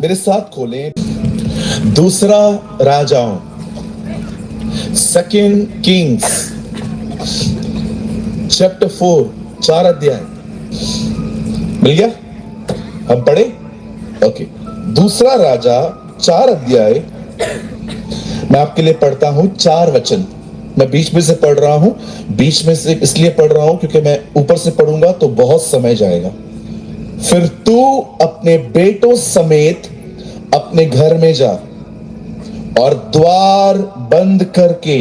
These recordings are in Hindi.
मेरे साथ खोलें दूसरा राजाओं, सेकंड किंग्स चैप्टर 4, 4 अध्याय। मिल गया? हम पढ़े? ओके। दूसरा राजा 4 अध्याय। मैं आपके लिए पढ़ता हूं 4 वचन। मैं बीच में से पढ़ रहा हूं, बीच में से इसलिए पढ़ रहा हूं क्योंकि मैं ऊपर से पढ़ूंगा तो बहुत समय जाएगा। फिर तू अपने बेटों समेत अपने घर में जा और द्वार बंद करके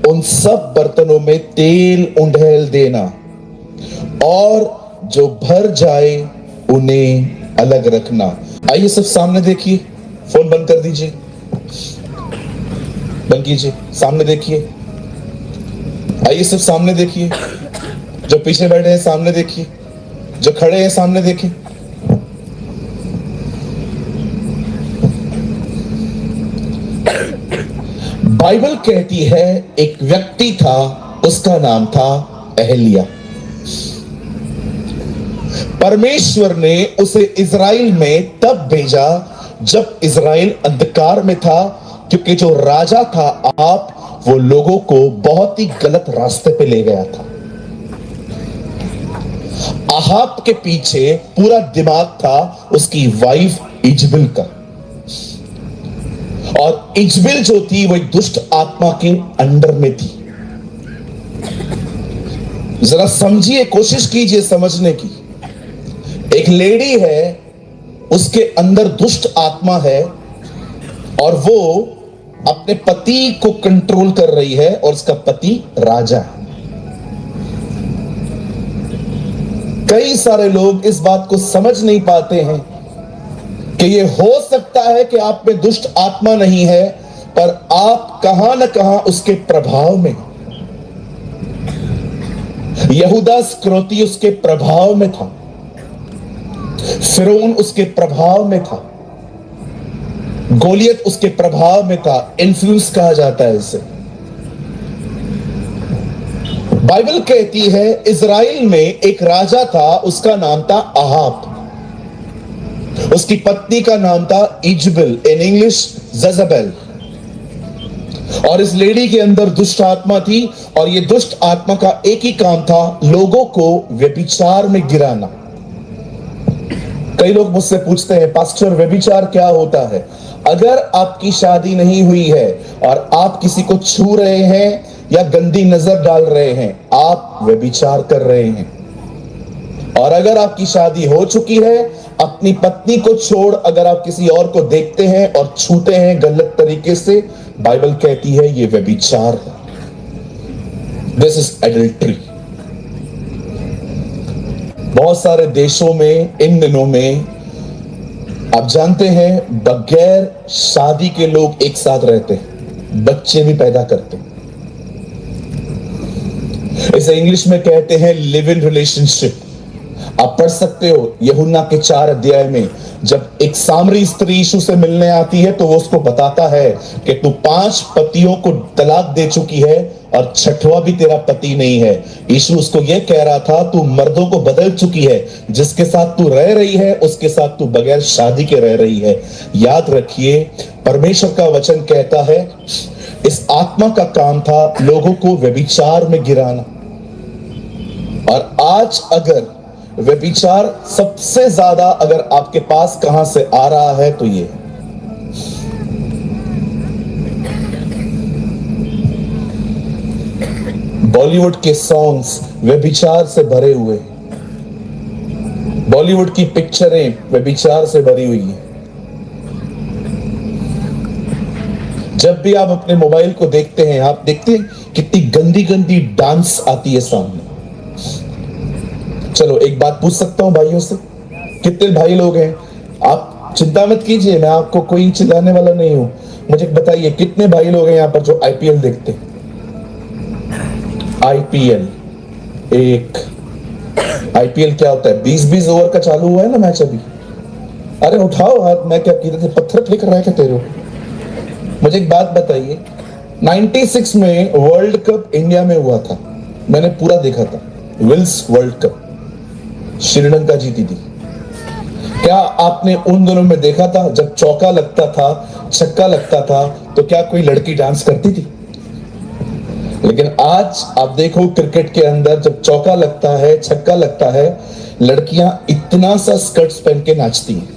उन सब बर्तनों में तेल उंडेल देना और जो भर जाए उन्हें अलग रखना। आइए सब सामने देखिए। फोन बंद कर दीजिए, बंद कीजिए, सामने देखिए। आइए सब सामने देखिए। जो पीछे बैठे हैं सामने देखिए, जो खड़े हैं सामने देखिए। बाइबल कहती है एक व्यक्ति था, उसका नाम था एलिय्याह। परमेश्वर ने उसे इजराइल में तब भेजा जब इजराइल अंधकार में था, क्योंकि जो राजा था आप वो लोगों को बहुत ही गलत रास्ते पे ले गया था। आहाब के पीछे पूरा दिमाग था उसकी वाइफ इजबेल का, और इजबेल जो थी वो एक दुष्ट आत्मा के अंडर में थी। जरा समझिए, कोशिश कीजिए समझने की। एक लेडी है, उसके अंदर दुष्ट आत्मा है और वो अपने पति को कंट्रोल कर रही है, और उसका पति राजा है। कई सारे लोग इस बात को समझ नहीं पाते हैं कि ये हो सकता है कि आप में दुष्ट आत्मा नहीं है, पर आप कहां न कहां उसके प्रभाव में। यहूदा इस्करियोती उसके प्रभाव में था, फिरौन उसके प्रभाव में था, गोलियत उसके प्रभाव में था। इन्फ्लुएंस कहा जाता है इसे। बाइबल कहती है इजराइल में एक राजा था, उसका नाम था आहाब। उसकी पत्नी का नाम था इजबेल, इन इंग्लिश जज़ेबेल। और इस लेडी के अंदर दुष्ट आत्मा थी, और यह दुष्ट आत्मा का एक ही काम था, लोगों को व्यभिचार में गिराना। कई लोग मुझसे पूछते हैं, पास्टर व्यभिचार क्या होता है? अगर आपकी शादी नहीं हुई है और आप किसी को छू रहे हैं या गंदी नजर डाल रहे हैं, आप व्यभिचार कर रहे हैं। और अगर आपकी शादी हो चुकी है, अपनी पत्नी को छोड़ अगर आप किसी और को देखते हैं और छूते हैं गलत तरीके से, बाइबल कहती है ये व्यभिचार है। This is adultery. बहुत सारे देशों में इन दिनों में आप जानते हैं बगैर शादी के लोग एक साथ रहते हैं, बच्चे भी पैदा करते हैं। इसे इंग्लिश में कहते हैं लिव इन रिलेशनशिप। आप पढ़ सकते हो यूहन्ना के 4 अध्याय में, जब एक सामरी स्त्री यीशु से मिलने आती है तो वो उसको बताता है कि तू 5 पतियों को तलाक दे चुकी है और 6वां भी तेरा पति नहीं है। यीशु उसको यह कह रहा था, तू मर्दों को बदल चुकी है, जिसके साथ तू रह रही है उसके साथ तू बगैर शादी के रह रही है। याद रखिए, परमेश्वर का वचन कहता है इस आत्मा का काम था लोगों को व्यभिचार में गिराना। और आज अगर व्यभिचार सबसे ज्यादा अगर आपके पास कहां से आ रहा है तो ये बॉलीवुड के सॉन्ग्स व्यभिचार से भरे हुए, बॉलीवुड की पिक्चरें व्यभिचार से भरी हुई है। जब भी आप अपने मोबाइल को देखते हैं, आप देखते हैं कितनी गंदी गंदी डांस आती है सामने। चलो एक बात पूछ सकता हूं भाइयों से, कितने भाई लोग हैं? आप चिंता मत कीजिए, मैं आपको कोई चिल्लाने वाला नहीं हूं। मुझे बताइए कितने भाई लोग हैं यहाँ पर जो आईपीएल देखते हैं? आईपीएल आईपीएल क्या होता है? 20-20 ओवर का चालू हुआ है ना मैच अभी। अरे उठाओ हाथ, मैं क्या किधर पत्थर फेंक रहा है क्या तेरे? मुझे एक बात बताइए, 96 में वर्ल्ड कप इंडिया में हुआ था, मैंने पूरा देखा था। विल्स वर्ल्ड कप श्रीलंका जीती थी। क्या आपने उन दिनों में देखा था जब चौका लगता था, छक्का लगता था, तो क्या कोई लड़की डांस करती थी? लेकिन आज आप देखो क्रिकेट के अंदर जब चौका लगता है, छक्का लगता है, लड़कियां इतना सा स्कर्ट्स पहन के नाचती हैं।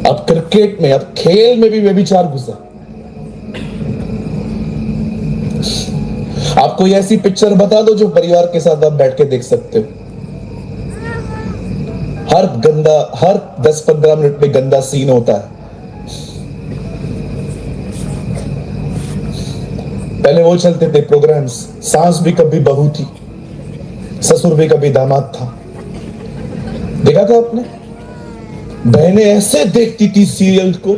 अब क्रिकेट में, अब खेल में भी व्यभिचार घुसा। आप कोई ऐसी पिक्चर बता दो जो परिवार के साथ आप बैठ के देख सकते हो। हर 10-15 मिनट में गंदा सीन होता है। पहले वो चलते थे प्रोग्राम्स, सास भी कभी बहू थी, ससुर भी कभी दामाद था। देखा था आपने? बहनें ऐसे देखती थी सीरियल को,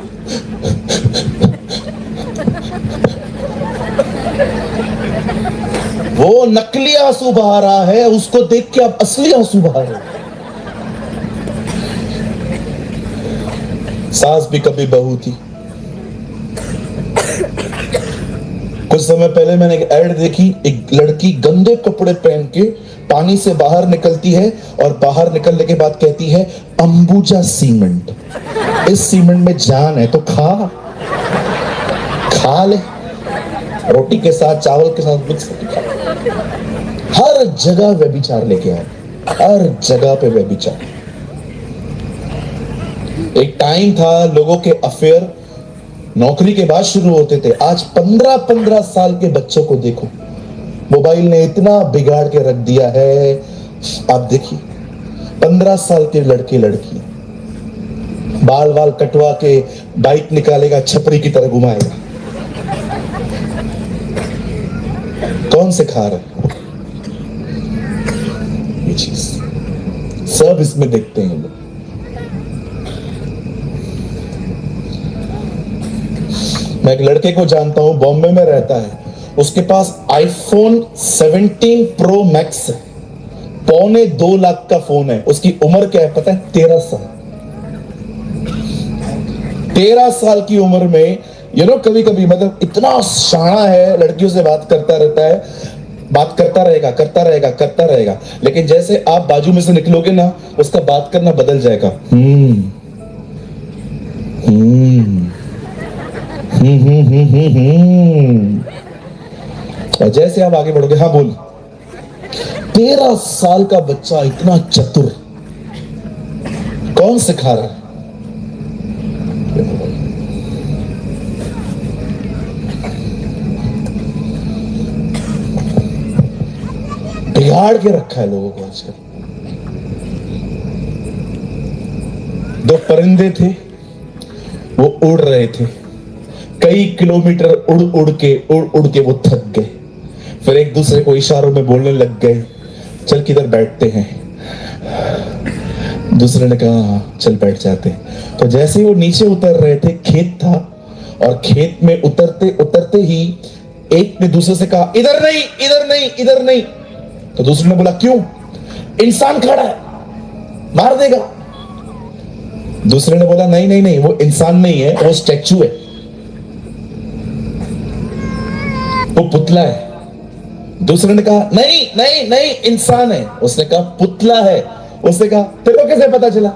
वो नकली आंसू बहा रहा है, उसको देख के आप असली आंसू बहा रहे हो। सास भी कभी बहू थी। कुछ समय पहले मैंने एक ऐड देखी, एक लड़की गंदे कपड़े पहन के पानी से बाहर निकलती है और बाहर निकलने के बाद कहती है, अंबुजा सीमेंट, इस सीमेंट में जान है तो खा ले, रोटी के साथ, चावल के साथ मिक्स करके खा। हर जगह व्यभिचार लेके आए, हर जगह पे व्यभिचार। एक टाइम था लोगों के अफेयर नौकरी के बाद शुरू होते थे। आज 15-15 साल के बच्चों को देखो, मोबाइल ने इतना बिगाड़ के रख दिया है। आप देखिए 15 साल के लड़के लड़की बाल वाल कटवा के बाइक निकालेगा, छपरी की तरह घुमाएगा। कौन सिखा रहा है ये चीज? सब इसमें देखते हैं लोग। मैं एक लड़के को जानता हूं, बॉम्बे में रहता है, उसके पास iPhone 17 Pro Max है, 2.25 लाख का फोन है। उसकी उम्र क्या है पता है? 13 साल। 13 साल की उम्र में कभी कभी मतलब इतना शाना है, लड़कियों से बात करता रहता है, बात करता रहेगा। लेकिन जैसे आप बाजू में से निकलोगे ना, उसका बात करना बदल जाएगा। और जैसे आप आगे बढ़ोगे, हाँ बोल। 13 साल का बच्चा इतना चतुर, कौन सिखा रहा है? बिगाड़ के रखा है लोगों को आजकल। 2 परिंदे थे, वो उड़ रहे थे, कई किलोमीटर उड़ के वो थक गए। फिर एक दूसरे को इशारों में बोलने लग गए, चल किधर बैठते हैं। दूसरे ने कहा चल बैठ जाते। तो जैसे ही वो नीचे उतर रहे थे, खेत था, और खेत में उतरते ही एक ने दूसरे से कहा, इधर नहीं, इधर नहीं, इधर नहीं। तो दूसरे ने बोला, क्यों? इंसान खड़ा है, मार देगा। दूसरे ने बोला, नहीं नहीं नहीं, वो इंसान नहीं है, वो स्टैचू है, वो पुतला है। दूसरे ने कहा, नहीं नहीं नहीं, इंसान है। उसने कहा पुतला है। उसने कहा तेरे को कैसे पता चला?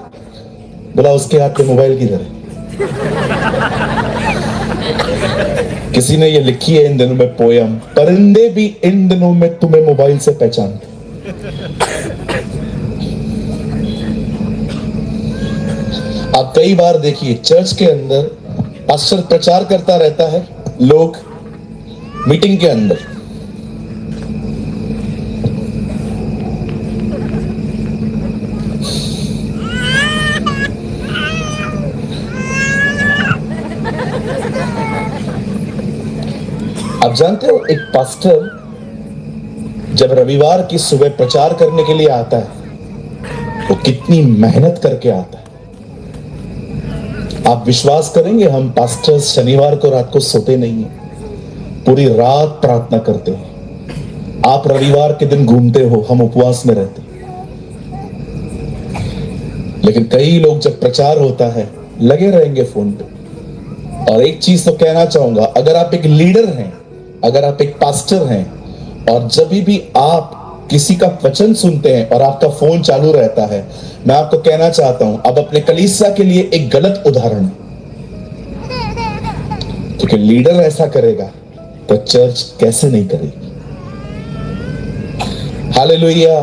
बोला उसके हाथ में मोबाइल किधर है। किसी ने ये लिखी है इन दिनों में पोयम, परिंदे भी इन दिनों में तुम्हें मोबाइल से पहचानते। आप कई बार देखिए चर्च के अंदर पास्टर प्रचार करता रहता है, लोग मीटिंग के अंदर आप जानते हो, एक पास्टर जब रविवार की सुबह प्रचार करने के लिए आता है, वो कितनी मेहनत करके आता है। आप विश्वास करेंगे, हम पास्टर्स शनिवार को रात को सोते नहीं हैं, पूरी रात प्रार्थना करते हैं। आप रविवार के दिन घूमते हो, हम उपवास में रहते हैं। लेकिन कई लोग जब प्रचार होता है लगे रहेंगे फोन पे। और एक चीज तो कहना चाहूंगा, अगर आप एक लीडर हैं, अगर आप एक पास्टर हैं, और जब भी आप किसी का वचन सुनते हैं और आपका फोन चालू रहता है, मैं आपको कहना चाहता हूं, अब अपने कलीसिया के लिए एक गलत उदाहरण है, क्योंकि लीडर ऐसा करेगा तो चर्च कैसे नहीं करेगी। हालेलुया।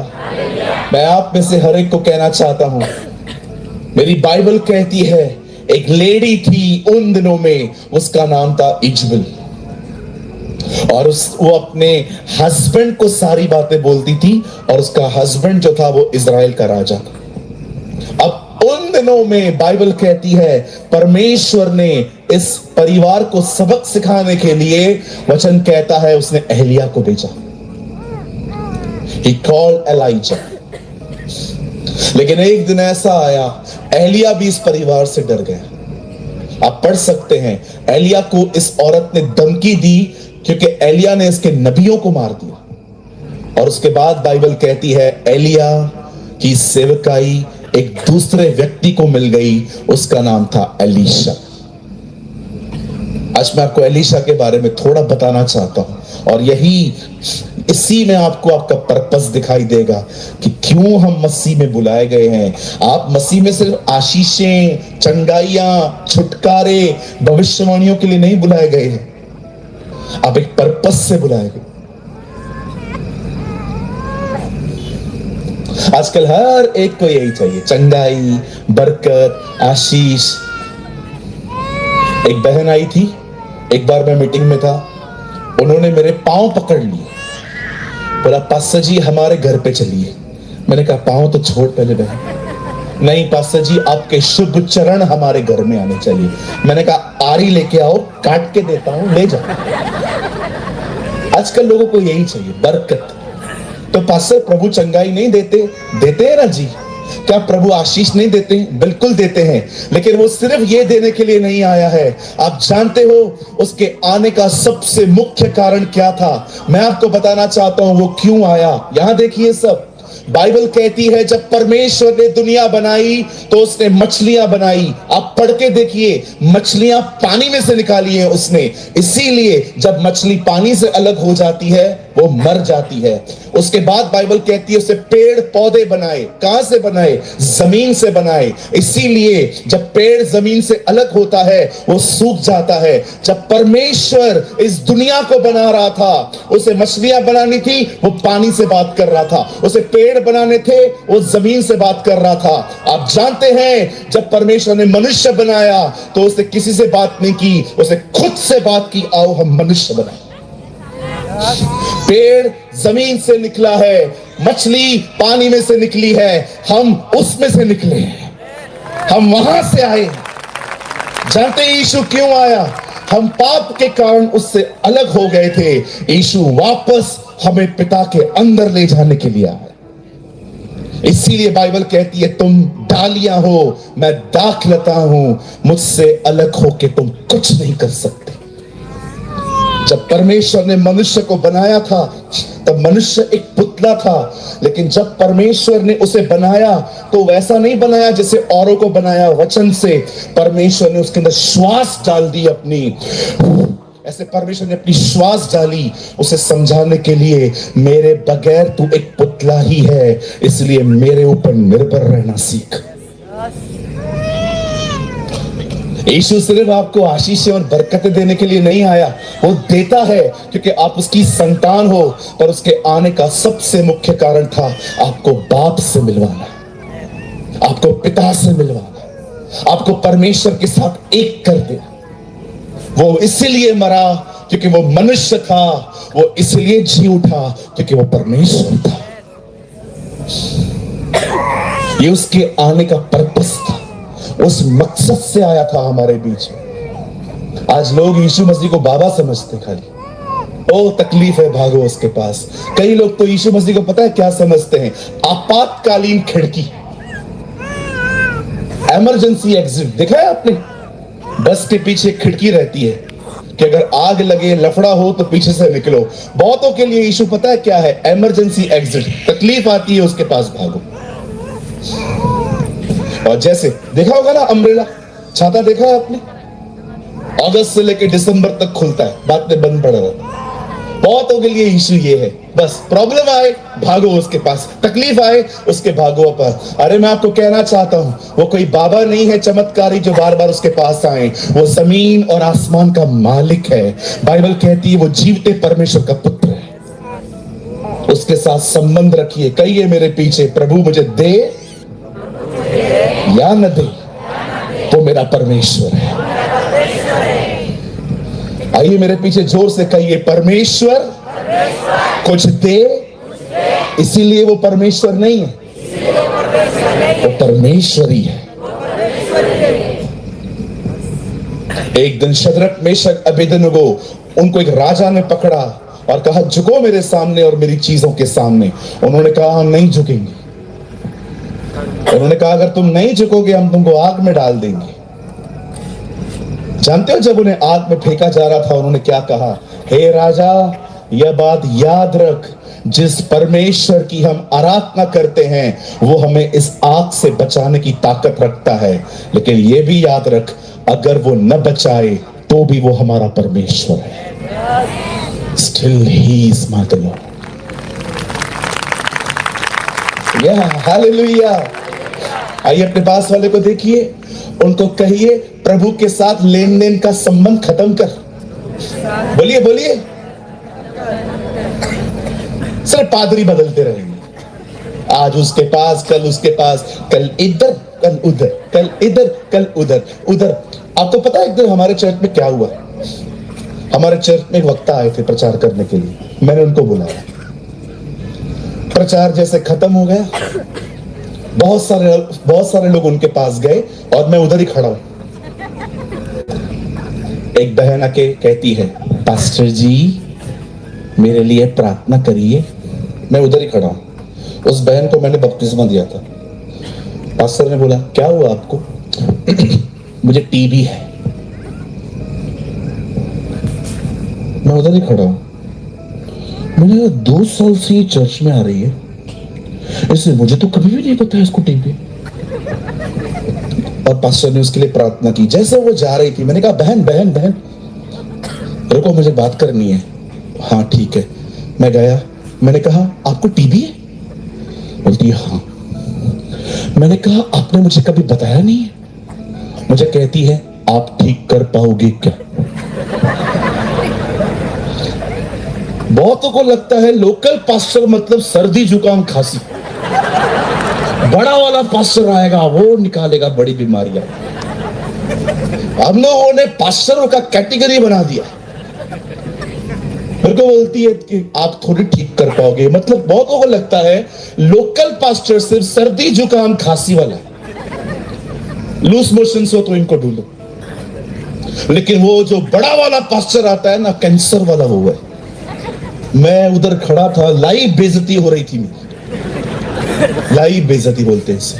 मैं आप में से हर एक को कहना चाहता हूं, मेरी बाइबल कहती है एक लेडी थी उन दिनों में, उसका नाम था इजबेल, और वो अपने हस्बैंड को सारी बातें बोलती थी, और उसका हस्बैंड जो था वो इजराइल का राजा था। अब उन दिनों में बाइबल कहती है परमेश्वर ने इस परिवार को सबक सिखाने के लिए, वचन कहता है उसने एलिया को भेजा। He called Elijah। लेकिन एक दिन ऐसा आया, एलिया भी इस परिवार से डर गया। आप पढ़ सकते हैं, एलिया को इस औरत ने धमकी दी क्योंकि एलिया ने इसके नबियों को मार दिया। और उसके बाद बाइबल कहती है एलिया की सेवकाई एक दूसरे व्यक्ति को मिल गई, उसका नाम था एलीशा। आज मैं आपको एलीशा के बारे में थोड़ा बताना चाहता हूं, और इसी में आपको आपका पर्पस दिखाई देगा कि क्यों हम मसीह में बुलाए गए हैं। आप मसीह में सिर्फ आशीषें, चंगाइयां, छुटकारे, भविष्यवाणियों के लिए नहीं बुलाए गए हैं, आप एक पर्पस से बुलाए गए। आजकल हर एक को यही चाहिए, चंगाई, बरकत, आशीष। एक बहन आई थी, एक बार मैं मीटिंग में था, उन्होंने मेरे पांव पकड़ लिए, बोला पास्टर जी हमारे घर पे चलिए। मैंने कहा पांव तो छोड़ पहले बहन। नहीं पास्टर जी आपके शुभ चरण हमारे घर में आने चाहिए। मैंने कहा आरी लेके आओ, काट के देता हूं, ले जाओ। आजकल लोगों को यही चाहिए, बरकत। तो पास्टर प्रभु चंगाई नहीं देते? देते हैं ना जी। क्या प्रभु आशीष नहीं देते? बिल्कुल देते हैं, लेकिन वो सिर्फ ये देने के लिए नहीं आया है। आप जानते हो उसके आने का सबसे मुख्य कारण क्या था? मैं आपको बताना चाहता हूं वो क्यों आया। यहां देखिए, सब बाइबल कहती है जब परमेश्वर ने दुनिया बनाई तो उसने मछलियां बनाई। आप पढ़ के देखिए, मछलियां पानी में से निकाली है उसने, इसीलिए जब मछली पानी से अलग हो जाती है वो मर जाती है। उसके बाद बाइबल कहती है उसे पेड़ पौधे बनाए। कहां से बनाए? जमीन से बनाए। इसीलिए जब पेड़ जमीन से अलग होता है वो सूख जाता है। जब परमेश्वर इस दुनिया को बना रहा था, उसे मछलियां बनानी थी, वो पानी से बात कर रहा था। उसे पेड़ बनाने थे, वो जमीन से बात कर रहा था। आप जानते हैं जब परमेश्वर ने मनुष्य बनाया तो उसने किसी से बात नहीं की, उसे खुद से बात की, आओ हम मनुष्य बनाए। पेड़ जमीन से निकला है, मछली पानी में से निकली है, हम उसमें से निकले हैं, हम वहां से आए। जानते हैं यीशु क्यों आया? हम पाप के कारण उससे अलग हो गए थे। यीशु वापस हमें पिता के अंदर ले जाने के लिए आया। इसीलिए बाइबल कहती है तुम डालियां हो, मैं दाखलता हूं, मुझसे अलग होके तुम कुछ नहीं कर सकते। जब परमेश्वर ने मनुष्य को बनाया था तब मनुष्य एक पुतला था, लेकिन जब परमेश्वर ने उसे बनाया तो वैसा नहीं बनाया जैसे औरों को बनाया वचन से। परमेश्वर ने उसके अंदर श्वास डाल दी अपनी, ऐसे परमेश्वर ने अपनी श्वास डाली उसे समझाने के लिए, मेरे बगैर तू एक पुतला ही है, इसलिए मेरे ऊपर निर्भर रहना सीख। यीशु सिर्फ आपको आशीष और बरकतें देने के लिए नहीं आया, वो देता है क्योंकि आप उसकी संतान हो। पर उसके आने का सबसे मुख्य कारण था आपको बाप से मिलवाना, आपको पिता से मिलवाना, आपको परमेश्वर के साथ एक कर देना। वो इसलिए मरा क्योंकि वो मनुष्य था, वो इसलिए जी उठा क्योंकि वो परमेश्वर था। ये उसके आने का पर्पस था, उस मकसद से आया था हमारे बीच में। आज लोग यीशु मसीह को बाबा समझते खाली, ओ तकलीफ है भागो उसके पास। कई लोग तो यीशु मसीह को पता है क्या समझते हैं? आपातकालीन खिड़की, इमरजेंसी एग्जिट। देखा है आपने? बस के पीछे खिड़की रहती है कि अगर आग लगे, लफड़ा हो तो पीछे से निकलो। बहुतों के लिए यीशु पता है क्या है? Emergency exit. तकलीफ आती है उसके पास भागो। और जैसे देखा होगा ना अम्ब्रेला, छाता देखा है आपने? अगस्त से लेकर दिसंबर तक खुलता है, बाद में बंद पड़ा रहता है। बहुतों के लिए इशू ये है, बस प्रॉब्लम आए भागो उसके पास, तकलीफ आए उसके भागो पास। अरे मैं आपको कहना चाहता हूं, वो कोई बाबा नहीं है चमत्कारी जो बार बार उसके पास आए, वो जमीन और आसमान का मालिक है। बाइबल कहती है वो जीवते परमेश्वर का पुत्र है। उसके साथ संबंध रखिए, कहिए मेरे पीछे, प्रभु मुझे दे या न दे, वो मेरा परमेश्वर है। आइए मेरे पीछे जोर से कहिए, परमेश्वर कुछ दे, इसीलिए वो परमेश्वर नहीं है, वो परमेश्वर ही है। एक दिन शद्रक मेशक अबेदनगो, उनको एक राजा ने पकड़ा और कहा झुको मेरे सामने और मेरी चीजों के सामने। उन्होंने कहा हम नहीं झुकेंगे। उन्होंने कहा अगर तुम नहीं झुकोगे हम तुमको आग में डाल देंगे। जानते हो जब उन्हें आग में फेंका जा रहा था उन्होंने क्या कहा, हे राजा यह बात याद रख, जिस परमेश्वर की हम आराधना करते हैं वो हमें इस आग से बचाने की ताकत रखता है, लेकिन यह भी याद रख अगर वो न बचाए तो भी वो हमारा परमेश्वर है। Still he is my Lord. Yeah, hallelujah. आइए अपने पास वाले को देखिए, उनको कहिए प्रभु के साथ लेन देन का संबंध खत्म कर। बोलिए बोलिए। सिर्फ पादरी बदलते रहेंगे, आज उसके पास कल उसके पास, कल इधर कल उधर, कल इधर कल उधर उधर। आपको पता है एक दिन हमारे चर्च में क्या हुआ? हमारे चर्च में एक वक्ता आए थे प्रचार करने के लिए, मैंने उनको बुलाया। प्रचार जैसे खत्म हो गया, बहुत सारे लोग उनके पास गए और मैं उधर ही खड़ा हूं। एक बहन आके कहती है पास्टर जी मेरे लिए प्रार्थना करिए। मैं उधर ही खड़ा हूं। उस बहन को मैंने बपतिस्मा दिया था। पास्टर ने बोला क्या हुआ आपको? मुझे टीबी है। मैं उधर ही खड़ा हूं। मैंने 2 साल से ये चर्च में आ रही है, इसलिए मुझे तो कभी भी नहीं पता इसको टीबी। और पास्टर ने उसके लिए प्रार्थना की। जैसे वो जा रही थी मैंने कहा बहन बहन बहन रुको, मुझे बात करनी है। हाँ ठीक है। मैं गया, मैंने कहा आपको टीबी है? बोलती है हाँ। मैंने कहा आपने मुझे कभी बताया नहीं है। मुझे कहती है आप ठीक कर पाओगे क्या? बहुतों को लगता है लोकल पास्टर मतलब सर्दी जुकाम खांसी, बड़ा वाला पास्टर आएगा वो निकालेगा बड़ी बीमारियां। हम लोगों ने पास्टरों का कैटेगरी बना दिया। मेरे को बोलती है कि आप थोड़ी ठीक कर पाओगे, मतलब बहुतों को लगता है लोकल पास्टर सिर्फ सर्दी जुकाम खांसी वाला, लूज मोशंस हो तो इनको ढूंढो। लेकिन वो जो बड़ा वाला पास्टर आता है ना, कैंसर वाला वो है। मैं उधर खड़ा था, लाइव बेइज्जती हो रही थी। लाइव बेइज्जती बोलते हैं इसे।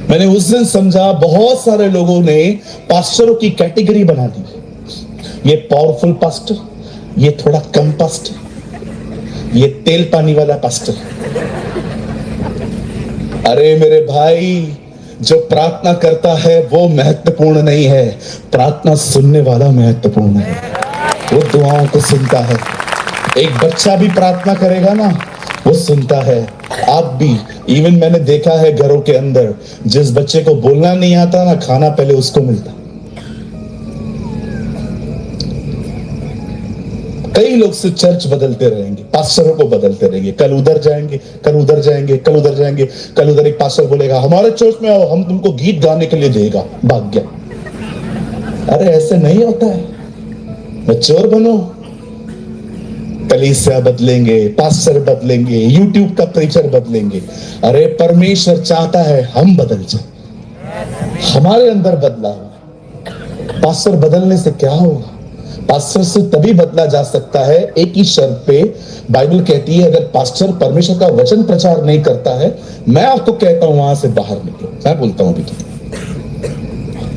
मैंने उस दिन समझा बहुत सारे लोगों ने पास्टरों की कैटेगरी बना दी। ये पावरफुल पास्टर, ये थोड़ा कम पास्टर, ये तेल पानी वाला पास्टर। अरे मेरे भाई, जो प्रार्थना करता है वो महत्वपूर्ण नहीं है, प्रार्थना सुनने वाला महत्वपूर्ण है। वो दुआओं को सुनता है। एक बच्चा भी प्रार्थना करेगा ना, वो सुनता है। आप भी, इवन मैंने देखा है घरों के अंदर, जिस बच्चे को बोलना नहीं आता ना, खाना पहले उसको मिलता। कई लोग से चर्च बदलते रहेंगे, पास्टरों को बदलते रहेंगे, कल उधर जाएंगे, कल उधर जाएंगे, कल उधर जाएंगे। कल उधर एक पास्टर बोलेगा हमारे चर्च में आओ, हम तुमको गीत गाने के लिए देगा, भाग गया। अरे ऐसे नहीं होता है। मैच्योर बनो। कलीसिया बदलेंगे, पास्टर बदलेंगे, यूट्यूब का प्रीचर बदलेंगे। अरे परमेश्वर चाहता है हम बदल जाए, हमारे अंदर बदलाव। पास्टर बदलने से क्या होगा? पास्टर से तभी बदला जा सकता है एक ही शर्त पे। बाइबल कहती है अगर पास्टर परमेश्वर का वचन प्रचार नहीं करता है, मैं आपको कहता हूं वहां से बाहर निकलो। मैं बोलता हूं अभी तो,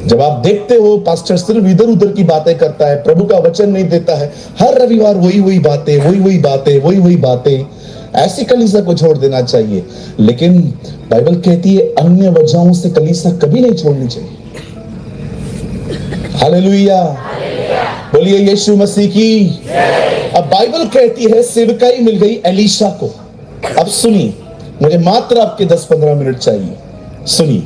जब आप देखते हो पास्टर सिर्फ इधर उधर की बातें करता है, प्रभु का वचन नहीं देता है, हर रविवार वही बातें, वही बातें, ऐसी कलीसिया को छोड़ देना चाहिए। लेकिन बाइबल कहती है अन्य वजहों से कलीसिया कभी नहीं छोड़नी चाहिए। हालेलुया, बोलिए यीशु मसीह की। अब बाइबल कहती है सेवकाई मिल गई एलीशा को। अब सुनिए, मुझे मात्र आपके 10-15 मिनट चाहिए। सुनिए,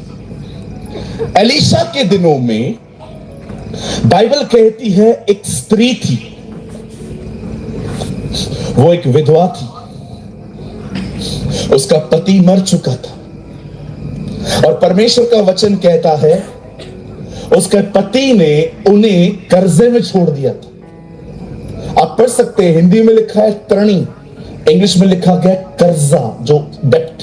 एलीशा के दिनों में बाइबल कहती है एक स्त्री थी, वो एक विधवा थी, उसका पति मर चुका था और परमेश्वर का वचन कहता है उसके पति ने उन्हें कर्जे में छोड़ दिया था। आप पढ़ सकते हैं, हिंदी में लिखा है त्रणी, इंग्लिश में लिखा गया कर्जा, जो डेप्ट।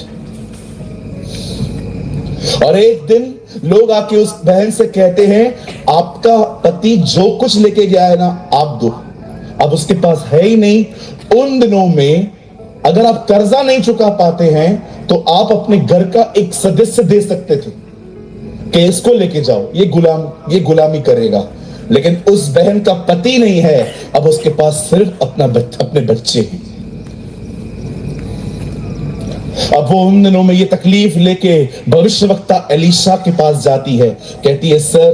और एक दिन लोग आके उस बहन से कहते हैं आपका पति जो कुछ लेके गया है ना आप दो। अब उसके पास है ही नहीं। उन दिनों में अगर आप कर्जा नहीं चुका पाते हैं तो आप अपने घर का एक सदस्य दे सकते थे कि इसको लेके जाओ, ये गुलामी करेगा। लेकिन उस बहन का पति नहीं है, अब उसके पास सिर्फ अपने बच्चे हैं। अब वो उन दिनों में ये तकलीफ लेके भविष्यवक्ता एलीशा के पास जाती है, कहती है सर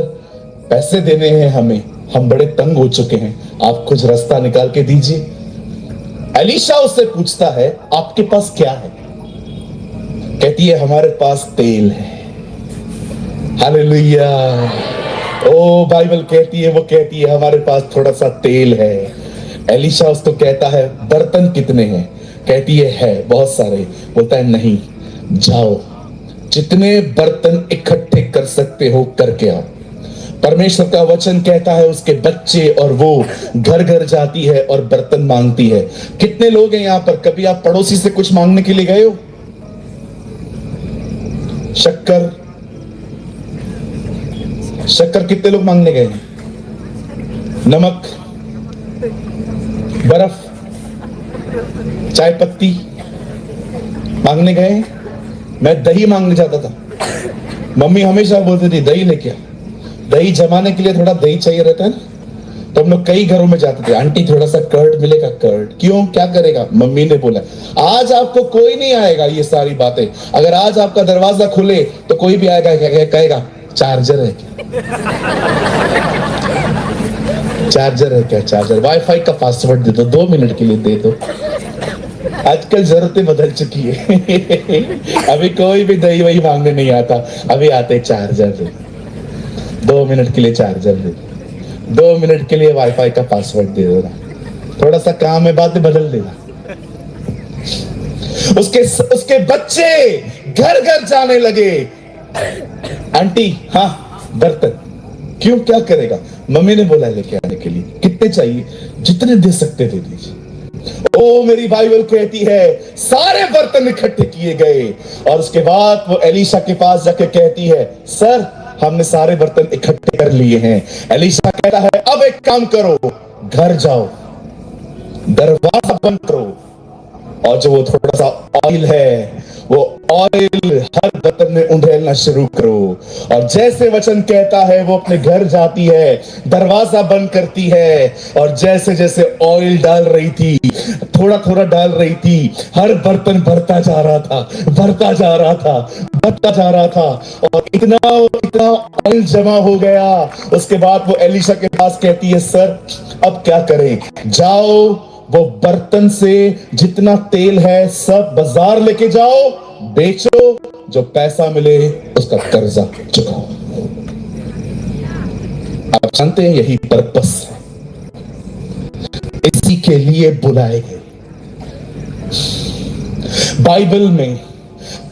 पैसे देने हैं हमें, हम बड़े तंग हो चुके हैं, आप कुछ रास्ता निकाल के दीजिए। एलीशा उससे पूछता है आपके पास क्या है? कहती है हमारे पास तेल है। हालेलुया। ओ बाइबल कहती है, वो कहती है हमारे पास थोड़ा सा तेल है। एलीशा उसको कहता है बर्तन कितने हैं? कहती है बहुत सारे। बोलता है नहीं, जाओ जितने बर्तन इकट्ठे कर सकते हो करके आओ। परमेश्वर का वचन कहता है उसके बच्चे और वो घर घर जाती है और बर्तन मांगती है। कितने लोग हैं यहां पर, कभी आप पड़ोसी से कुछ मांगने के लिए गए हो? शक्कर कितने लोग मांगने गए? नमक, बर्फ, चाय पत्ती मांगने गए? मैं दही मांगने जाता था, मम्मी हमेशा बोलती थी दही लेके आ। दही जमाने के लिए थोड़ा दही चाहिए रहता है ना, तो हम लोग कई घरों में जाते थे, आंटी थोड़ा सा कर्ड मिलेगा? कर्ड क्यों, क्या करेगा? मम्मी ने बोला। आज आपको कोई नहीं आएगा ये सारी बातें। अगर आज आपका दरवाजा खुले तो कोई भी आएगा क्या कहेगा? चार्जर है क्या? चार्जर है क्या? चार्जर। वाईफाई का पासवर्ड दे दो, 2 मिनट के लिए दे दो। आजकल जरूरतें बदल चुकी है। अभी कोई भी दही वही मांगने नहीं आता, अभी आते चार्जर दे, 2 मिनट के लिए चार्जर दे, 2 मिनट के लिए वाईफाई का पासवर्ड दे देना, थोड़ा सा काम है बातें बदल देना। उसके बच्चे घर घर जाने लगे, आंटी हाँ बर्तन, क्यों, क्या करेगा? मम्मी ने बोला लेके आने के लिए। कितने चाहिए? जितने दे सकते दे दीजिए। ओ मेरी बाइबल कहती है सारे बर्तन इकट्ठे किए गए और उसके बाद वो एलीशा के पास जाके कहती है सर हमने सारे बर्तन इकट्ठे कर लिए हैं। एलीशा कहता है अब एक काम करो, घर जाओ, दरवाजा बंद करो और जो वो थोड़ा सा ऑयल है वो ऑयल हर बर्तन में उंडेलना शुरू करो। और जैसे वचन कहता है वो अपने घर जाती है, दरवाजा बंद करती है और जैसे जैसे ऑयल डाल रही थी, थोड़ा थोड़ा डाल रही थी, हर बर्तन भरता जा रहा था, भरता जा रहा था, भरता जा रहा था और इतना ऑयल जमा हो गया। उसके बाद वो एलीशा के पास कहती है सर अब क्या करें? जाओ वो बर्तन से जितना तेल है सब बाजार लेके जाओ, बेचो, जो पैसा मिले उसका कर्जा चुकाओ। आप जानते हैं यही पर्पस है, इसी के लिए बुलाए गए। बाइबल में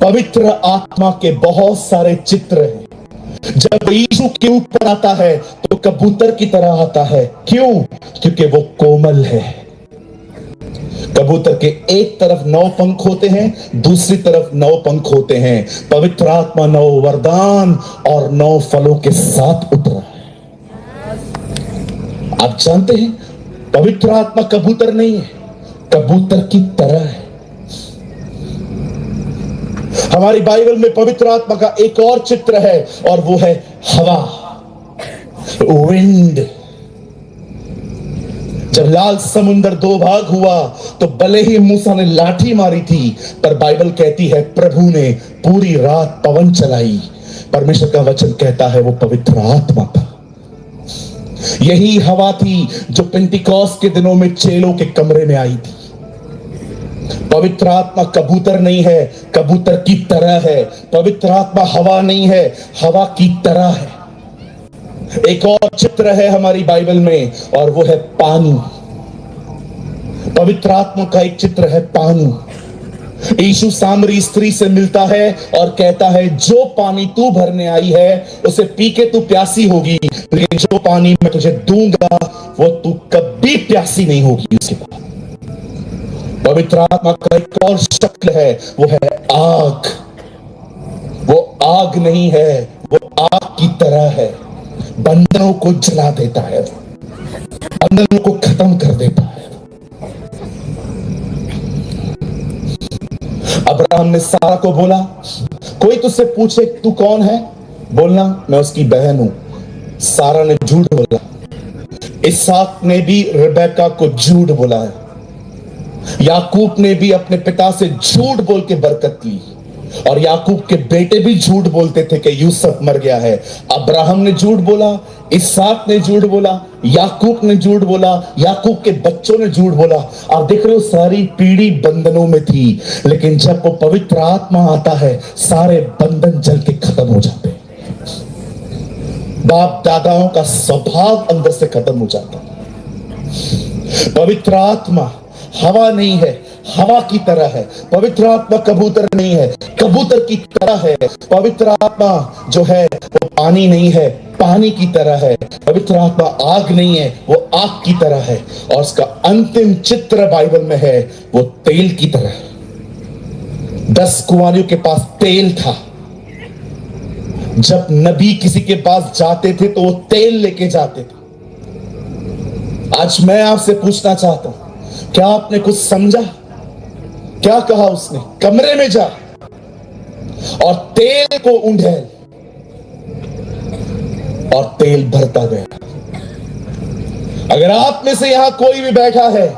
पवित्र आत्मा के बहुत सारे चित्र हैं। जब यीशु के ऊपर आता है तो कबूतर की तरह आता है। क्यों? क्योंकि वो कोमल है। कबूतर के एक तरफ 9 पंख होते हैं, दूसरी तरफ 9 पंख होते हैं। पवित्र आत्मा 9 वरदान और 9 फलों के साथ उतरा है। आप जानते हैं पवित्र आत्मा कबूतर नहीं है, कबूतर की तरह है। हमारी बाइबल में पवित्र आत्मा का एक और चित्र है और वो है हवा, विंड। जब लाल समुंदर 2 भाग हुआ तो भले ही मूसा ने लाठी मारी थी, पर बाइबल कहती है प्रभु ने पूरी रात पवन चलाई। परमेश्वर का वचन कहता है वो पवित्र आत्मा था। यही हवा थी जो पेंटिकॉस्ट के दिनों में चेलों के कमरे में आई थी। पवित्र आत्मा कबूतर नहीं है, कबूतर की तरह है। पवित्र आत्मा हवा नहीं है, हवा की तरह है। एक और चित्र है हमारी बाइबल में और वो है पानी। पवित्र आत्मा का एक चित्र है पानी। यीशु सामरी स्त्री से मिलता है और कहता है, जो पानी तू भरने आई है उसे पी के तू प्यासी होगी, लेकिन जो पानी मैं तुझे दूंगा वो तू कभी प्यासी नहीं होगी उसके बाद। पवित्र आत्मा का एक और शक्ल है, वो है आग। वो आग नहीं है, वो आग की तरह है। बंधनों को जला देता है, बंधनों को खत्म कर देता है। अब्राहम ने सारा को बोला, कोई तुझसे पूछे तू कौन है, बोलना मैं उसकी बहन हूं। सारा ने झूठ बोला। इसहाक ने भी रिबेका को झूठ बोला है। याकूब ने भी अपने पिता से झूठ बोल के बरकत ली, और याकूब के बेटे भी झूठ बोलते थे कि यूसुफ मर गया है। अब्राहम ने झूठ बोला, इसहाक ने झूठ बोला, याकूब ने झूठ बोला, याकूब के बच्चों ने झूठ बोला। आप देख रहे हो सारी पीढ़ी बंधनों में थी, लेकिन जब वो पवित्र आत्मा आता है सारे बंधन जल के खत्म हो जाते हैं। बाप दादाओं का स्वभाव अंदर से खत्म हो जाता है। पवित्र आत्मा हवा नहीं है, हवा की तरह है। पवित्र आत्मा कबूतर नहीं है, कबूतर की तरह है। पवित्र आत्मा जो है वो पानी नहीं है, पानी की तरह है। पवित्र आत्मा आग नहीं है, वो आग की तरह है। और उसका अंतिम चित्र बाइबल में है, वो तेल की तरह है। 10 कुंवारियों के पास तेल था। जब नबी किसी के पास जाते थे तो वो तेल लेके जाते थे। आज मैं आपसे पूछना चाहता हूं, क्या आपने कुछ समझा? क्या कहा उसने? कमरे में जा और तेल को ऊंधेल, और तेल भरता गया। अगर आप में से यहां कोई भी बैठा है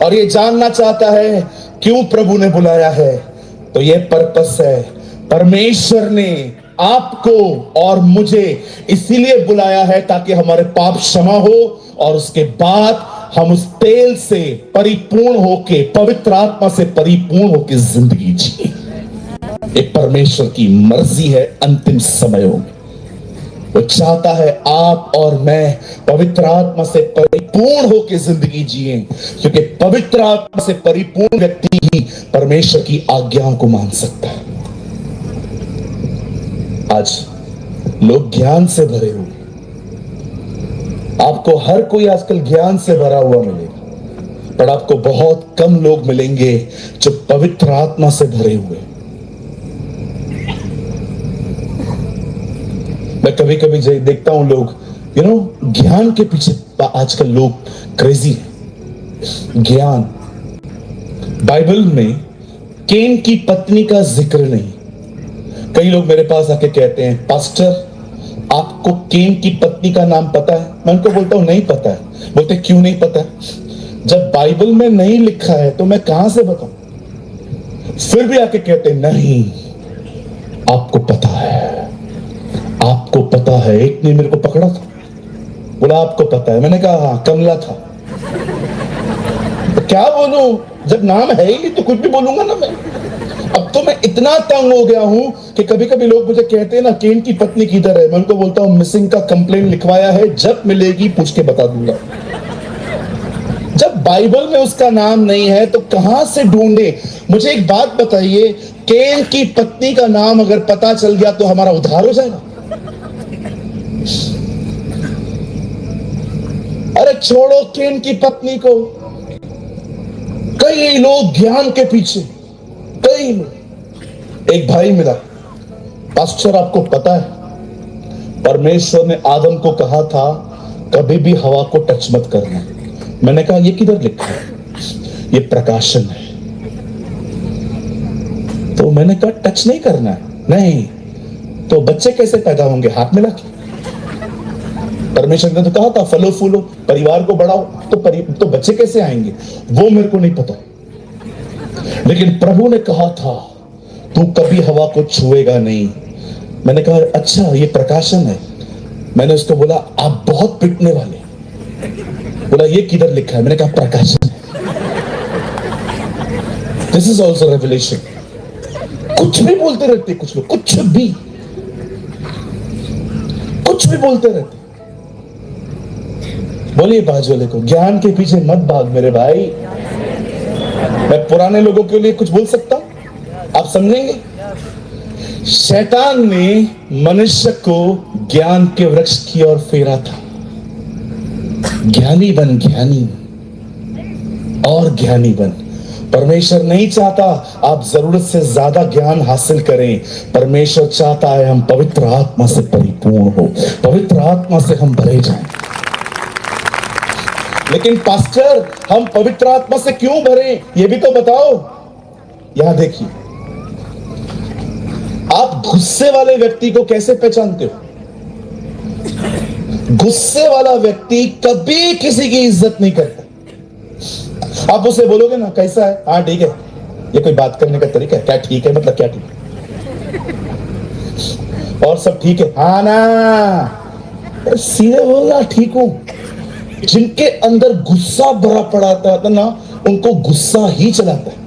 और ये जानना चाहता है क्यों प्रभु ने बुलाया है, तो ये पर्पस है। परमेश्वर ने आपको और मुझे इसीलिए बुलाया है ताकि हमारे पाप क्षमा हो, और उसके बाद हम उस तेल से परिपूर्ण होके, पवित्र आत्मा से परिपूर्ण होके जिंदगी जिए। एक परमेश्वर की मर्जी है अंतिम समयों में। वो चाहता है आप और मैं पवित्र आत्मा से परिपूर्ण होके जिंदगी जिए, क्योंकि पवित्र आत्मा से परिपूर्ण व्यक्ति ही परमेश्वर की आज्ञाओं को मान सकता है। आज लोग ज्ञान से भरे हुए, आपको हर कोई आजकल ज्ञान से भरा हुआ मिलेगा, पर आपको बहुत कम लोग मिलेंगे जो पवित्र आत्मा से भरे हुए। मैं कभी कभी देखता हूं लोग ज्ञान के पीछे आजकल लोग क्रेजी हैं। ज्ञान, बाइबल में केन की पत्नी का जिक्र नहीं। कई लोग मेरे पास आके कहते हैं, पास्टर आपको केन की पत्नी का नाम पता है? मैं उनको बोलता हूं नहीं पता है। बोलते क्यों नहीं पता है? जब बाइबल में नहीं लिखा है तो मैं कहां से बताऊं? फिर भी आके कहते नहीं आपको पता है, आपको पता है। एक ने मेरे को पकड़ा था, बोला आपको पता है। मैंने कहा हाँ, कमला था। तो क्या बोलूं, जब नाम है ही नहीं तो कुछ भी बोलूंगा ना मैं। अब तो मैं इतना तंग हो गया हूं कि कभी कभी लोग मुझे कहते हैं ना केन की पत्नी किधर है, मैं उनको बोलता हूं मिसिंग का कंप्लेंट लिखवाया है, जब मिलेगी पूछ के बता दूंगा। जब बाइबल में उसका नाम नहीं है तो कहां से ढूंढे? मुझे एक बात बताइए, केन की पत्नी का नाम अगर पता चल गया तो हमारा उद्धार हो जाएगा? अरे छोड़ो केन की पत्नी को। कई लोग ज्ञान के पीछे, कई लोग। एक भाई मिला, पास्टर आपको पता है परमेश्वर ने आदम को कहा था कभी भी हवा को टच मत करना। मैंने कहा ये किधर लिखा है? ये प्रकाशन है। तो मैंने कहा टच नहीं करना है। नहीं तो बच्चे कैसे पैदा होंगे? हाथ मिला के। परमेश्वर ने तो कहा था फलो फूलो, परिवार को बढ़ाओ, तो बच्चे कैसे आएंगे? वो मेरे को नहीं पता, लेकिन प्रभु ने कहा था तू कभी हवा को छुएगा नहीं। मैंने कहा अच्छा ये प्रकाशन है। मैंने उसको बोला आप बहुत पिटने वाले। बोला ये किधर लिखा है? मैंने कहा प्रकाशन। This is also revelation. कुछ भी बोलते रहते कुछ लोग, कुछ भी बोलते रहते। बोलिए बाजू वाले को, ज्ञान के पीछे मत भाग मेरे भाई। मैं पुराने लोगों के लिए कुछ बोल सकता हूं, आप समझेंगे। शैतान ने मनुष्य को ज्ञान के वृक्ष की ओर फेरा था। ज्ञानी बन, ज्ञानी और ज्ञानी बन। परमेश्वर नहीं चाहता आप जरूरत से ज्यादा ज्ञान हासिल करें। परमेश्वर चाहता है हम पवित्र आत्मा से परिपूर्ण हो, पवित्र आत्मा से हम भरे जाएं। लेकिन पास्टर हम पवित्र आत्मा से क्यों भरे, ये भी तो बताओ। यहां देखिए, आप गुस्से वाले व्यक्ति को कैसे पहचानते हो? गुस्से वाला व्यक्ति कभी किसी की इज्जत नहीं करता। आप उसे बोलोगे ना कैसा है, हाँ ठीक है, ये कोई बात करने का तरीका है क्या? ठीक है मतलब क्या ठीक है? और सब ठीक है, हाँ ना, सीधे बोलना ठीक हूं। जिनके अंदर गुस्सा भरा पड़ा था ना, उनको गुस्सा ही चलाता है।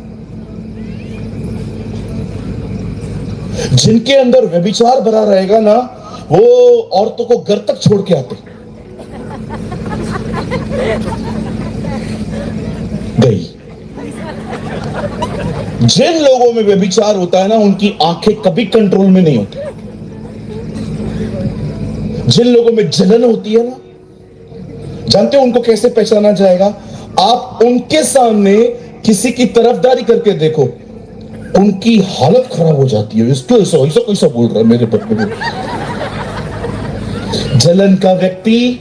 जिनके अंदर व्यभिचार भरा रहेगा ना, वो औरतों को घर तक छोड़ के आते। गई। जिन लोगों में व्यभिचार होता है ना, उनकी आंखें कभी कंट्रोल में नहीं होती। जिन लोगों में जलन होती है ना, जानते हो उनको कैसे पहचाना जाएगा? आप उनके सामने किसी की तरफदारी करके देखो, उनकी हालत खराब हो जाती है। इसको ऐसा कैसा बोल रहा है मेरे बदले में। जलन का व्यक्ति,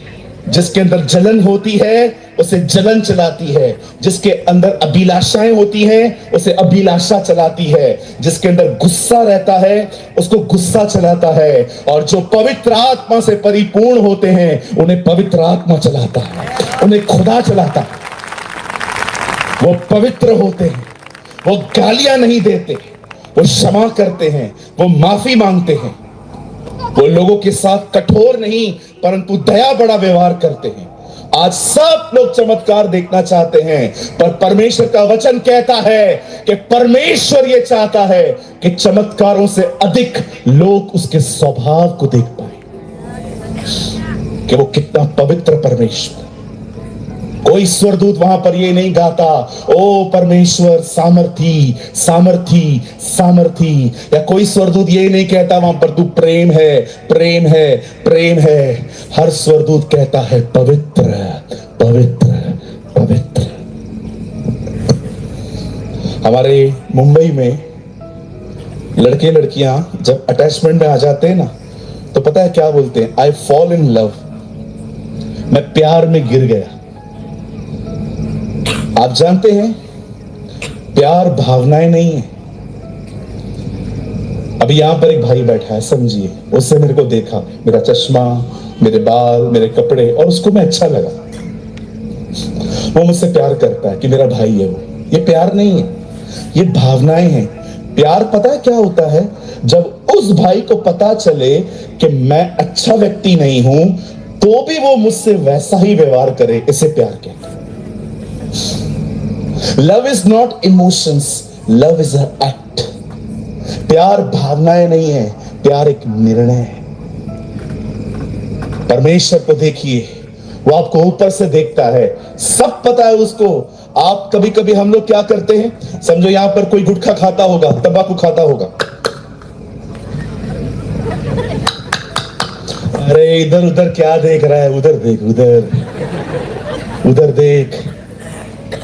जिसके अंदर जलन होती है उसे जलन चलाती है। जिसके अंदर अभिलाषाएं होती हैं उसे अभिलाषा चलाती है। जिसके अंदर गुस्सा रहता है उसको गुस्सा चलाता है। और जो पवित्र आत्मा से परिपूर्ण होते हैं उन्हें पवित्र आत्मा चलाता है, उन्हें खुदा चलाता है। वो पवित्र होते हैं, वो गालियां नहीं देते, वो क्षमा करते हैं, वो माफी मांगते हैं। वो लोगों के साथ कठोर नहीं परंतु दया बड़ा व्यवहार करते हैं। आज सब लोग चमत्कार देखना चाहते हैं, पर परमेश्वर का वचन कहता है कि परमेश्वर ये चाहता है कि चमत्कारों से अधिक लोग उसके स्वभाव को देख पाए कि वो कितना पवित्र परमेश्वर। कोई स्वरदूत वहां पर ये नहीं गाता ओ परमेश्वर सामर्थी सामर्थी सामर्थी, या कोई स्वरदूत ये नहीं कहता वहां पर तू प्रेम है प्रेम है प्रेम है। हर स्वरदूत कहता है पवित्र पवित्र पवित्र। हमारे मुंबई में लड़के लड़कियां जब अटैचमेंट में आ जाते हैं ना, तो पता है क्या बोलते हैं? आई फॉल इन लव, मैं प्यार में गिर गया। आप जानते हैं प्यार भावनाएं नहीं है। अभी यहां पर एक भाई बैठा है, समझिए, उससे मेरे को देखा, मेरा चश्मा, मेरे बाल, मेरे कपड़े, और उसको मैं अच्छा लगा। वो मुझसे प्यार करता है कि मेरा भाई है वो। ये प्यार नहीं है, ये भावनाएं हैं। प्यार पता है क्या होता है? जब उस भाई को पता चले कि मैं अच्छा व्यक्ति नहीं हूं तो भी वो मुझसे वैसा ही व्यवहार करे, इसे प्यार कहते हैं। Love is not emotions, love is an act. प्यार भावनाएं नहीं है, प्यार एक निर्णय है। परमेश्वर को देखिए, वो आपको ऊपर से देखता है, सब पता है उसको। आप कभी कभी हम लोग क्या करते हैं, समझो यहां पर कोई गुटखा खाता होगा, तंबाकू खाता होगा, अरे इधर उधर क्या देख रहा है, उधर देख, उधर उधर देख।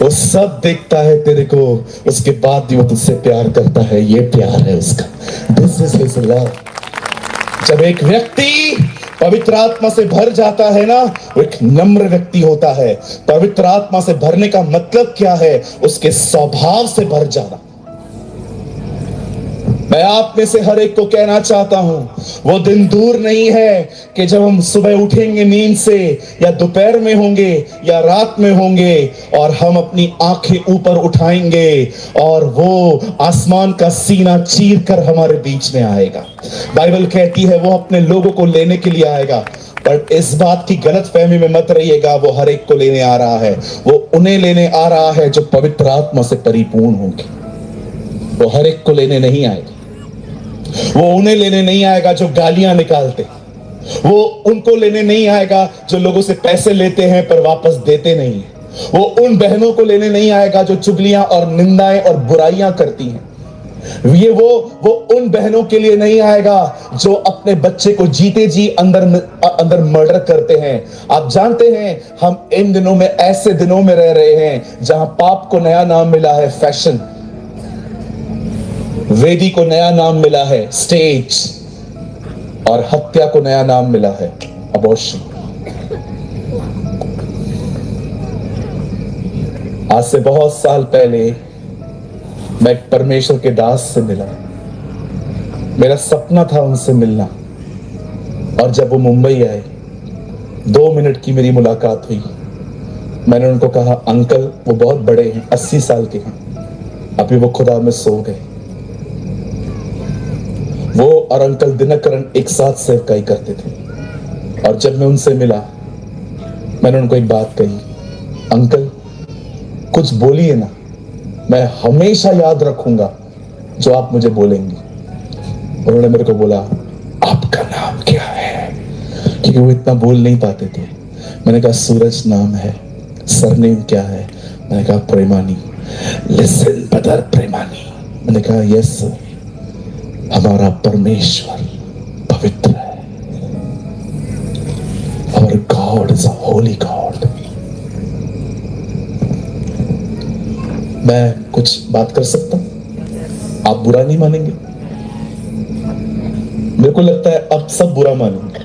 वो सब देखता है तेरे को, उसके बाद भी वो तुझसे प्यार करता है। ये प्यार है उसका, दिस इज हिज लव। जब एक व्यक्ति पवित्र आत्मा से भर जाता है ना, वो एक नम्र व्यक्ति होता है। पवित्र आत्मा से भरने का मतलब क्या है? उसके स्वभाव से भर जाना। मैं आप में से हर एक को कहना चाहता हूं, वो दिन दूर नहीं है कि जब हम सुबह उठेंगे नींद से, या दोपहर में होंगे या रात में होंगे, और हम अपनी आंखें ऊपर उठाएंगे और वो आसमान का सीना चीर कर हमारे बीच में आएगा। बाइबल कहती है वो अपने लोगों को लेने के लिए आएगा। पर इस बात की गलतफहमी में मत रहिएगा, वो हर एक को लेने आ रहा है। वो उन्हें लेने आ रहा है जो पवित्र आत्मा से परिपूर्ण होंगे। वो हर एक को लेने नहीं आएगा। वो उन्हें लेने नहीं आएगा जो गालियां निकालते। वो उनको लेने नहीं आएगा जो लोगों से पैसे लेते हैं पर वापस देते नहीं है। वो उन बहनों को लेने नहीं आएगा जो चुगलियां और निंदाएं और बुराइयां करती हैं। ये वो उन बहनों के लिए नहीं आएगा जो अपने बच्चे को जीते जी अंदर मर्डर करते हैं। आप जानते हैं, हम इन दिनों में ऐसे दिनों में रह रहे हैं जहां पाप को नया नाम मिला है फैशन, वेदी को नया नाम मिला है स्टेज, और हत्या को नया नाम मिला है अबॉर्शन। आज से बहुत साल पहले मैं एक परमेश्वर के दास से मिला। मेरा सपना था उनसे मिलना, और जब वो मुंबई आए, 2 मिनट की मेरी मुलाकात हुई। मैंने उनको कहा, अंकल, वो बहुत बड़े हैं, 80 साल के हैं, अभी वो खुदा में सो गए। वो और अंकल दिनकरण एक साथ सेवकाई करते थे, और जब मैं उनसे मिला, मैंने उनको एक बात कही, अंकल कुछ बोलिए ना, मैं हमेशा याद रखूंगा जो आप मुझे बोलेंगे। उन्होंने मेरे को बोला, आपका नाम क्या है? क्योंकि वो इतना बोल नहीं पाते थे। मैंने कहा, सूरज नाम है। सरनेम क्या है? मैंने कहा, प्रेमानी। Listen brother, प्रेमानी। मैंने कहा, यस सर, हमारा परमेश्वर पवित्र है। Our God is a holy God। मैं कुछ बात कर सकता हूं? आप बुरा नहीं मानेंगे? मेरे को लगता है अब सब बुरा मानेंगे।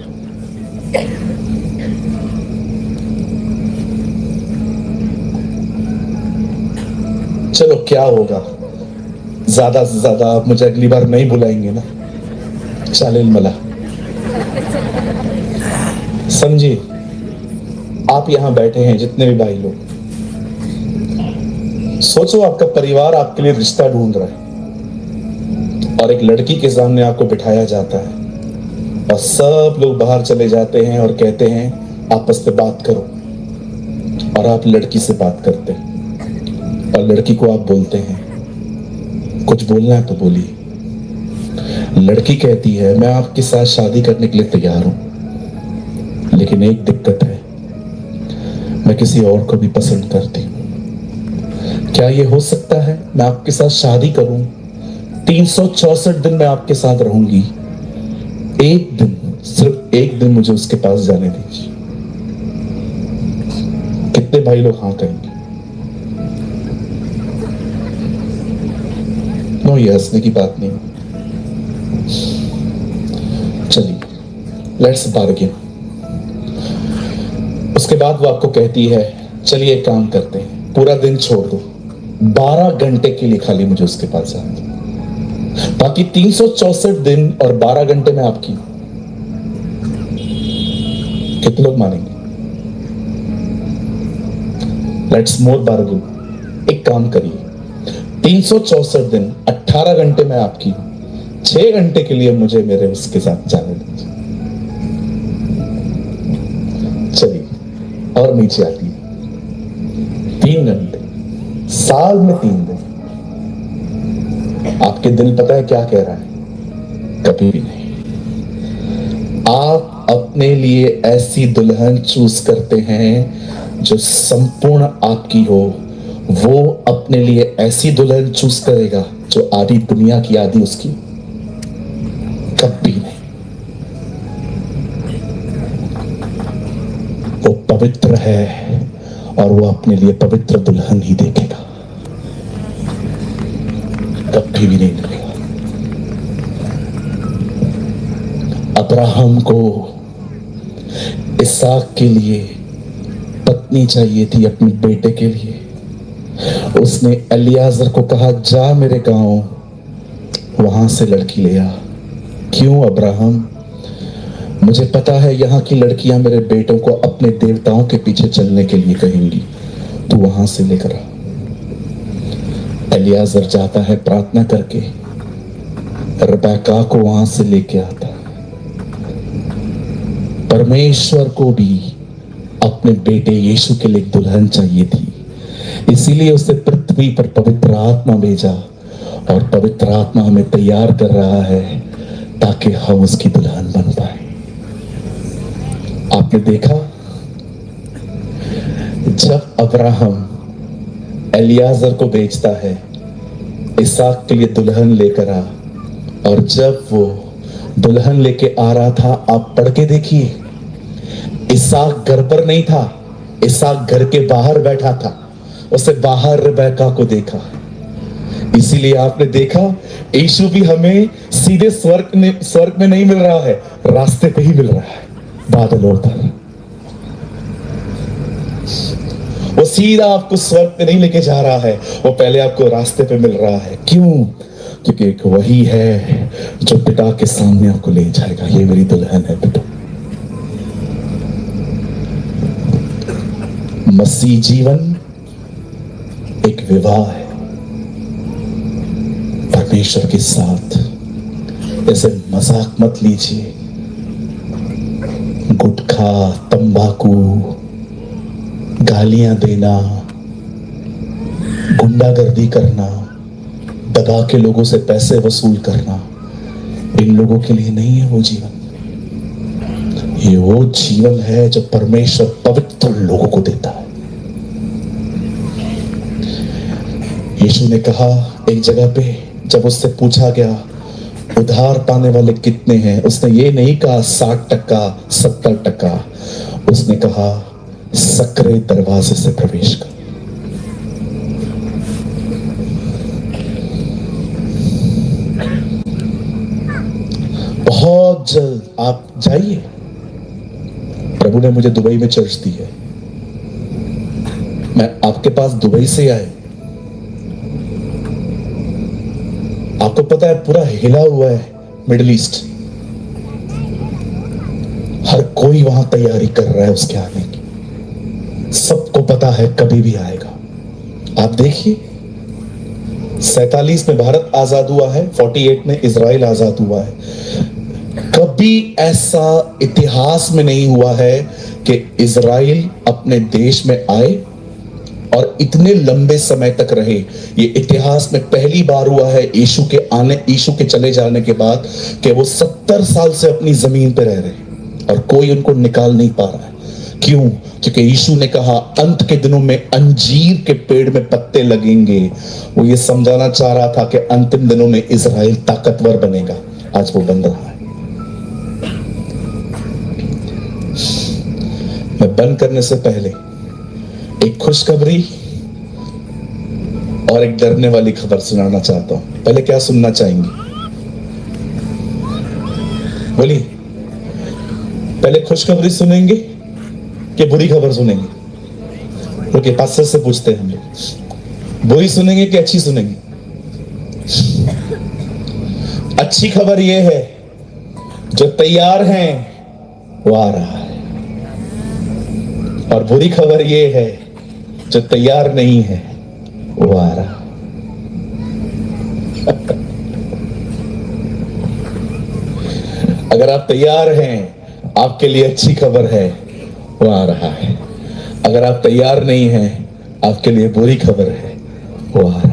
चलो, क्या होगा, ज्यादा से ज्यादा आप मुझे अगली बार नहीं बुलाएंगे ना। चालेल मला। समझिए, आप यहां बैठे हैं जितने भी भाई लोग, सोचो आपका परिवार आपके लिए रिश्ता ढूंढ रहा है, और एक लड़की के सामने आपको बिठाया जाता है, और सब लोग बाहर चले जाते हैं और कहते हैं आपस में बात करो, और आप लड़की से बात करते हैं, और लड़की को आप बोलते हैं कुछ बोलना है तो बोलिए। लड़की कहती है, मैं आपके साथ शादी करने के लिए तैयार हूं, लेकिन एक दिक्कत है, मैं किसी और को भी पसंद करती हूं। क्या ये हो सकता है? मैं आपके साथ शादी करूं, 364 दिन मैं आपके साथ रहूंगी, एक दिन, सिर्फ एक दिन मुझे उसके पास जाने दीजिए। कितने भाई लोग हाँ कहेंगे? नो, ये हंसने की बात नहीं। चलिए, लेट्स बार्गेन। उसके बाद वो आपको कहती है, चलिए एक काम करते हैं, पूरा दिन छोड़ दो, 12 घंटे के लिए खाली muझे उसके पास जाना दो, बाकी 364 दिन और 12 घंटे में आपकी। कितने लोग मानेंगे? Let's more bargain. एक काम करिए, 364 दिन 18 घंटे में आपकी, 6 घंटे के लिए मुझे मेरे उसके साथ जाने दीजिए। चलिए, और नीचे आती है, 3 घंटे, साल में 3 दिन। आपके दिल पता है क्या कह रहा है? कभी भी नहीं। आप अपने लिए ऐसी दुल्हन चूज करते हैं जो संपूर्ण आपकी हो, वो अपने लिए ऐसी दुल्हन चूज करेगा जो आधी दुनिया की आधी उसकी। कभी नहीं। वो पवित्र है और वो अपने लिए पवित्र दुल्हन ही देखेगा, कभी भी नहीं देखेगा। अब्राहम को इसहाक के लिए पत्नी चाहिए थी, अपने बेटे के लिए। उसने एलियाजर को कहा, जा मेरे गांव, वहां से लड़की ले आ। क्यों अब्राहम? मुझे पता है यहाँ की लड़कियां मेरे बेटों को अपने देवताओं के पीछे चलने के लिए कहेंगी, तू वहां से लेकर आ। एलियाजर जाता है प्रार्थना करके, रिबेका को वहां से लेके आता। परमेश्वर को भी अपने बेटे यीशु के लिए एक दुल्हन चाहिए थी, इसीलिए उसने पृथ्वी पर पवित्र आत्मा भेजा, और पवित्र आत्मा हमें तैयार कर रहा है ताकि हम उसकी दुल्हन बन पाए। आपने देखा, जब अब्राहम एलियाजर को भेजता है इसहाक के लिए दुल्हन लेकर आ, और जब वो दुल्हन लेके आ रहा था, आप पढ़ के देखिए, इसहाक घर पर नहीं था, इसहाक घर के बाहर बैठा था। उसे बाहर रिबेका को देखा। इसीलिए आपने देखा, यीशु भी हमें सीधे स्वर्ग में नहीं मिल रहा है, रास्ते पे ही मिल रहा है, बादलों पर। वो सीधा आपको स्वर्ग पे नहीं लेके जा रहा है, वो पहले आपको रास्ते पे मिल रहा है। क्यों? क्योंकि एक वही है जो पिता के सामने आपको ले जाएगा। ये मेरी दुल्हन है बेटा। मसीह जीवन एक विवाह है परमेश्वर के साथ। ऐसे मजाक मत लीजिए। गुटखा, तंबाकू, गालियां देना, गुंडागर्दी करना, दबा के लोगों से पैसे वसूल करना, इन लोगों के लिए नहीं है वो जीवन। ये वो जीवन है जो परमेश्वर पवित्र लोगों को देता है। यीशु ने कहा एक जगह पे, जब उससे पूछा गया उधार पाने वाले कितने हैं, उसने ये नहीं कहा 60%, 70%, उसने कहा सकरे दरवाजे से प्रवेश कर। बहुत जल्द आप जाइए। प्रभु ने मुझे दुबई में चर्च दी है, मैं आपके पास दुबई से आए। आपको पता है पूरा हिला हुआ है मिडिल ईस्ट, हर कोई वहां तैयारी कर रहा है उसके आने की। सबको पता है कभी भी आएगा। आप देखिए, 47 में भारत आजाद हुआ है, 48 में इजराइल आजाद हुआ है। कभी ऐसा इतिहास में नहीं हुआ है कि इजराइल अपने देश में आए और इतने लंबे समय तक रहे। ये इतिहास में पहली बार हुआ है यीशु के चले जाने के बाद कि वो 70 साल से अपनी जमीन पे रह रहे और कोई उनको निकाल नहीं पा रहा है। क्यों? क्योंकि यीशु ने कहा अंत के दिनों में अंजीर के पेड़ में पत्ते लगेंगे। वो ये समझाना चाह रहा था कि अंतिम दिनों में इजराइल ताकतवर बनेगा। आज वो बन रहा है। मैं बंद करने से पहले एक खुशखबरी और एक डरने वाली खबर सुनाना चाहता हूं। पहले क्या सुनना चाहेंगे? बोलिए, पहले खुशखबरी सुनेंगे कि बुरी खबर सुनेंगे? क्योंकि पास्टर से पूछते हैं हम लोग, बुरी सुनेंगे कि अच्छी सुनेंगे? अच्छी खबर यह है, जो तैयार हैं वो आ रहा है, और बुरी खबर यह है जो तैयार नहीं है वो आ रहा। अगर आप तैयार हैं, आपके लिए अच्छी खबर है, वो आ रहा है। अगर आप तैयार नहीं हैं, आपके लिए बुरी खबर है, वो आ रहा है।